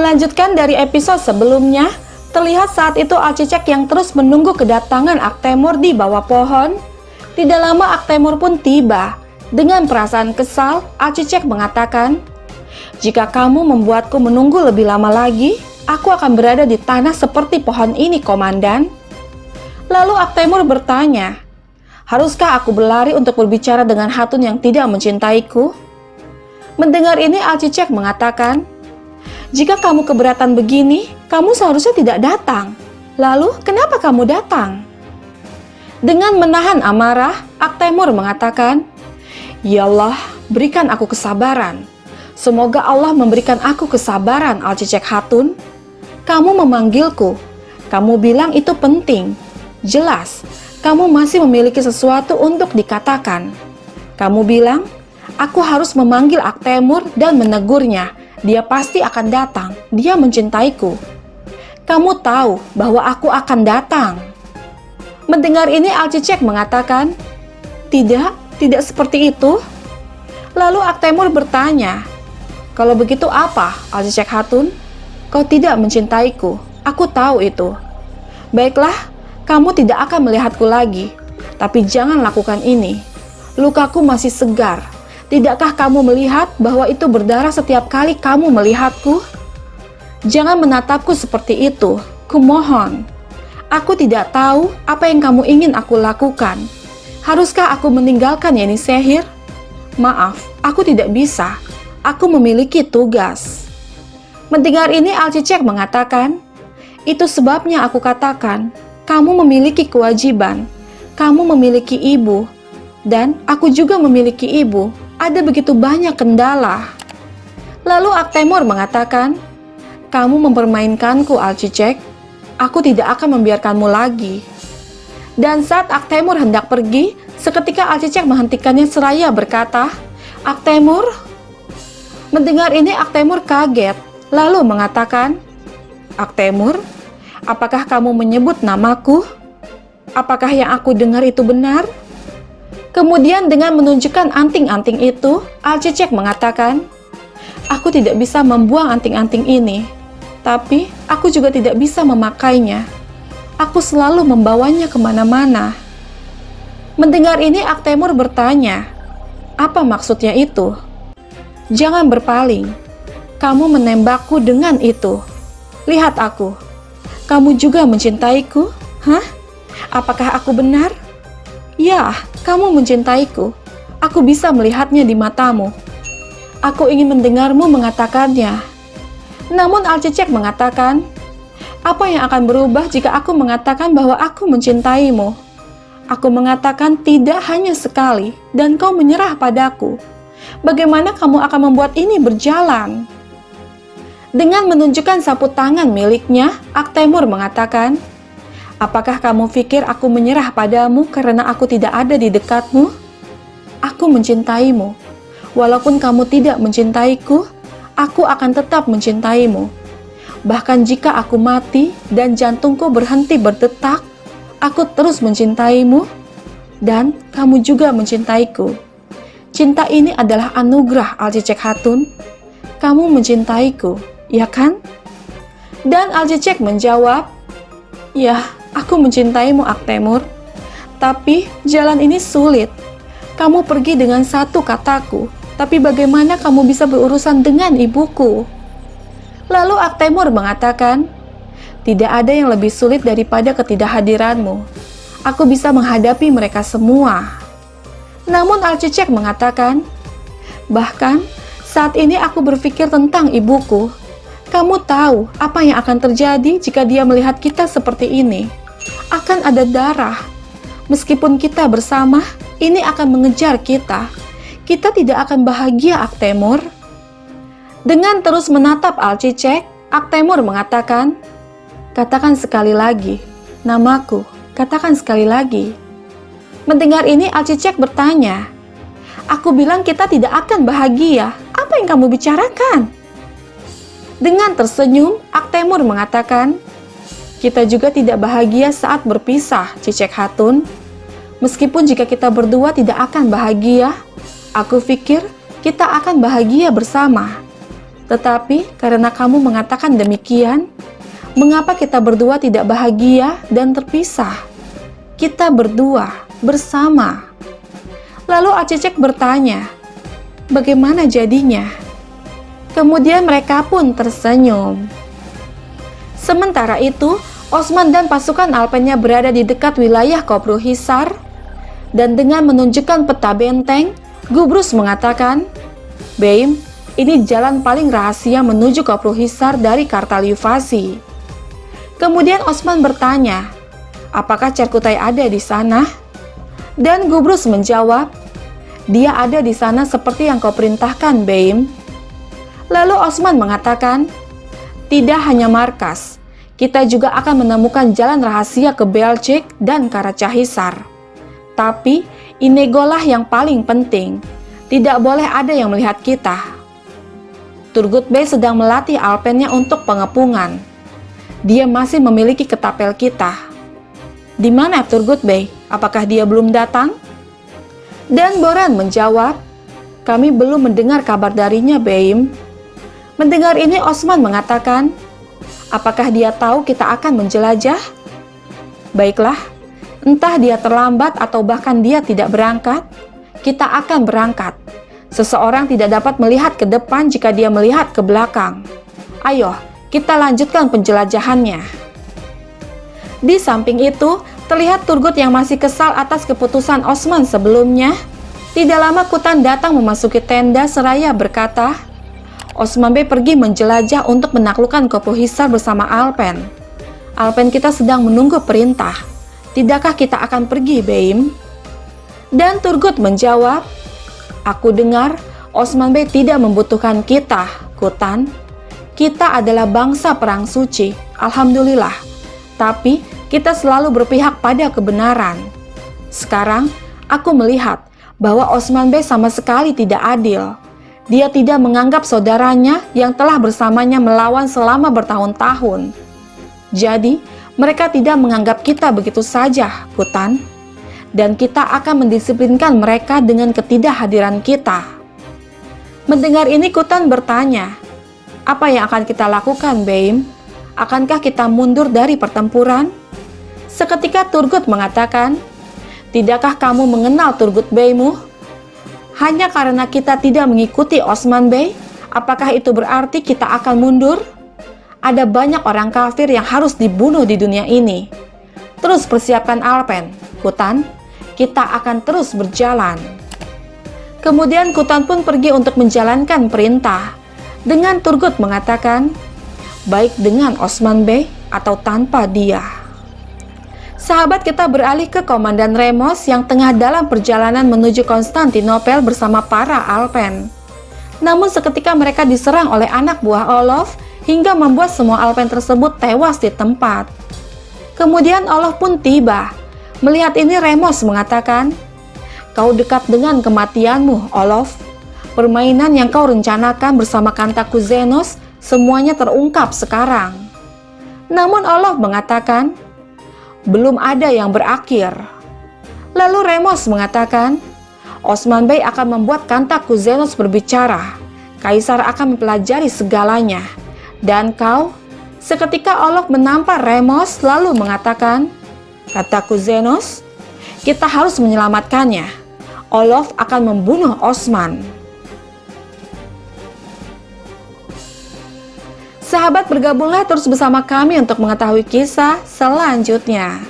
Melanjutkan dari episode sebelumnya, terlihat saat itu Alcicek yang terus menunggu kedatangan Aktemur di bawah pohon. Tidak lama Aktemur pun tiba. Dengan perasaan kesal, Alcicek mengatakan, "Jika kamu membuatku menunggu lebih lama lagi, aku akan berada di tanah seperti pohon ini, Komandan." Lalu Aktemur bertanya, "Haruskah aku berlari untuk berbicara dengan Hatun yang tidak mencintaiku?" Mendengar ini Alcicek mengatakan, "Jika kamu keberatan begini, kamu seharusnya tidak datang. Lalu kenapa kamu datang?" Dengan menahan amarah, Aktemur mengatakan, "Ya Allah, berikan aku kesabaran. Semoga Allah memberikan aku kesabaran, Alcicek Hatun. Kamu memanggilku. Kamu bilang itu penting. Jelas, kamu masih memiliki sesuatu untuk dikatakan. Kamu bilang, aku harus memanggil Aktemur dan menegurnya. Dia pasti akan datang. Dia mencintaiku. Kamu tahu bahwa aku akan datang." Mendengar ini Alcicek mengatakan, Tidak seperti itu." Lalu Aktemur bertanya, "Kalau begitu apa, Alcicek Hatun? Kau tidak mencintaiku. Aku tahu itu. Baiklah, kamu tidak akan melihatku lagi. Tapi jangan lakukan ini. Lukaku masih segar. Tidakkah kamu melihat bahwa itu berdarah setiap kali kamu melihatku? Jangan menatapku seperti itu. Kumohon. Aku tidak tahu apa yang kamu ingin aku lakukan. Haruskah aku meninggalkan Yeni Sehir? Maaf, aku tidak bisa. Aku memiliki tugas." Mendengar ini Alcicek mengatakan, "Itu sebabnya aku katakan, kamu memiliki kewajiban. Kamu memiliki ibu. Dan aku juga memiliki ibu. Ada begitu banyak kendala." Lalu Aktemur mengatakan, "Kamu mempermainkanku, Alcicek. Aku tidak akan membiarkanmu lagi." Dan saat Aktemur hendak pergi, seketika Alcicek menghentikannya seraya berkata, "Aktemur." Mendengar ini Aktemur kaget, lalu mengatakan, "Aktemur, apakah kamu menyebut namaku? Apakah yang aku dengar itu benar?" Kemudian dengan menunjukkan anting-anting itu, Alcicek mengatakan, "Aku tidak bisa membuang anting-anting ini. Tapi aku juga tidak bisa memakainya. Aku selalu membawanya kemana-mana." Mendengar ini Aktemur bertanya, "Apa maksudnya itu?" "Jangan berpaling. Kamu menembakku dengan itu. Lihat aku. Kamu juga mencintaiku? Hah? Apakah aku benar?" "Ya, kamu mencintaiku. Aku bisa melihatnya di matamu. Aku ingin mendengarmu mengatakannya." Namun Alcicek mengatakan, "Apa yang akan berubah jika aku mengatakan bahwa aku mencintaimu? Aku mengatakan tidak hanya sekali, dan kau menyerah padaku. Bagaimana kamu akan membuat ini berjalan?" Dengan menunjukkan sapu tangan miliknya, Aktemur mengatakan, "Apakah kamu pikir aku menyerah padamu karena aku tidak ada di dekatmu? Aku mencintaimu. Walaupun kamu tidak mencintaiku, aku akan tetap mencintaimu. Bahkan jika aku mati dan jantungku berhenti berdetak, aku terus mencintaimu, dan kamu juga mencintaiku. Cinta ini adalah anugerah, Alcicek Hatun. Kamu mencintaiku, ya kan?" Dan Alcicek menjawab, "Ya, aku mencintaimu, Aktemur. Tapi jalan ini sulit. Kamu pergi dengan satu kataku. Tapi bagaimana kamu bisa berurusan dengan ibuku?" Lalu Aktemur mengatakan, "Tidak ada yang lebih sulit daripada ketidakhadiranmu. Aku bisa menghadapi mereka semua." Namun Alcicek mengatakan, "Bahkan saat ini aku berpikir tentang ibuku. Kamu tahu apa yang akan terjadi jika dia melihat kita seperti ini? Akan ada darah. Meskipun kita bersama, ini akan mengejar kita. Kita tidak akan bahagia, Aktemur." Dengan terus menatap Alcicek, Aktemur mengatakan, "Katakan sekali lagi, namaku. Katakan sekali lagi." Mendengar ini Alcicek bertanya, "Aku bilang kita tidak akan bahagia. Apa yang kamu bicarakan?" Dengan tersenyum, Aktemur mengatakan, "Kita juga tidak bahagia saat berpisah, Cicek Hatun. Meskipun jika kita berdua tidak akan bahagia, aku pikir kita akan bahagia bersama." Tetapi karena kamu mengatakan demikian, mengapa kita berdua tidak bahagia dan terpisah? Kita berdua bersama. Lalu Acecek bertanya, bagaimana jadinya? Kemudian mereka pun tersenyum. Sementara itu, Osman dan pasukan Alpennya berada di dekat wilayah Kopruhisar, dan dengan menunjukkan peta benteng, Gubrus mengatakan, Beim, ini jalan paling rahasia menuju Kopruhisar dari Kartalyuvasi. Kemudian Osman bertanya, apakah Cerkutai ada di sana? Dan Gubrus menjawab, dia ada di sana seperti yang kau perintahkan, Beim. Lalu Osman mengatakan, tidak hanya markas, kita juga akan menemukan jalan rahasia ke Belcik dan Karacahisar. Tapi, Inegolah yang paling penting. Tidak boleh ada yang melihat kita. Turgut Bey sedang melatih Alpennya untuk pengepungan. Dia masih memiliki ketapel kita. Di mana Turgut Bey? Apakah dia belum datang? Dan Boran menjawab, kami belum mendengar kabar darinya, Beim. Mendengar ini Osman mengatakan, apakah dia tahu kita akan menjelajah? Baiklah, entah dia terlambat atau bahkan dia tidak berangkat, kita akan berangkat. Seseorang tidak dapat melihat ke depan jika dia melihat ke belakang. Ayo, kita lanjutkan penjelajahannya. Di samping itu, terlihat Turgut yang masih kesal atas keputusan Osman sebelumnya. Tidak lama Kutan datang memasuki tenda seraya berkata, Osman Bey pergi menjelajah untuk menaklukkan Kopruhisar bersama Alpen. Alpen kita sedang menunggu perintah. Tidakkah kita akan pergi, Beim? Dan Turgut menjawab, aku dengar Osman Bey tidak membutuhkan kita, Kutan. Kita adalah bangsa perang suci, alhamdulillah. Tapi kita selalu berpihak pada kebenaran. Sekarang aku melihat bahwa Osman Bey sama sekali tidak adil. Dia tidak menganggap saudaranya yang telah bersamanya melawan selama bertahun-tahun. Jadi, mereka tidak menganggap kita begitu saja, Kutan. Dan kita akan mendisiplinkan mereka dengan ketidakhadiran kita. Mendengar ini Kutan bertanya, apa yang akan kita lakukan, Beim? Akankah kita mundur dari pertempuran? Seketika Turgut mengatakan, tidakkah kamu mengenal Turgut Beymu? Hanya karena kita tidak mengikuti Osman Bey, apakah itu berarti kita akan mundur? Ada banyak orang kafir yang harus dibunuh di dunia ini. Terus persiapkan Alpen, Kutan. Kita akan terus berjalan. Kemudian Kutan pun pergi untuk menjalankan perintah. Dengan Turgut mengatakan, baik dengan Osman Bey atau tanpa dia. Sahabat, kita beralih ke Komandan Remos yang tengah dalam perjalanan menuju Konstantinopel bersama para Alpen. Namun seketika mereka diserang oleh anak buah Olof hingga membuat semua Alpen tersebut tewas di tempat. Kemudian Olof pun tiba. Melihat ini Remos mengatakan, kau dekat dengan kematianmu, Olof. Permainan yang kau rencanakan bersama Kantakuzenos semuanya terungkap sekarang. Namun Olof mengatakan, belum ada yang berakhir. Lalu Remos mengatakan, Osman Bey akan membuat Kantakuzenos berbicara. Kaisar akan mempelajari segalanya. Dan kau? Seketika Olof menampar Remos lalu mengatakan, Kantakuzenos, kita harus menyelamatkannya. Olof akan membunuh Osman. Sahabat, bergabunglah terus bersama kami untuk mengetahui kisah selanjutnya.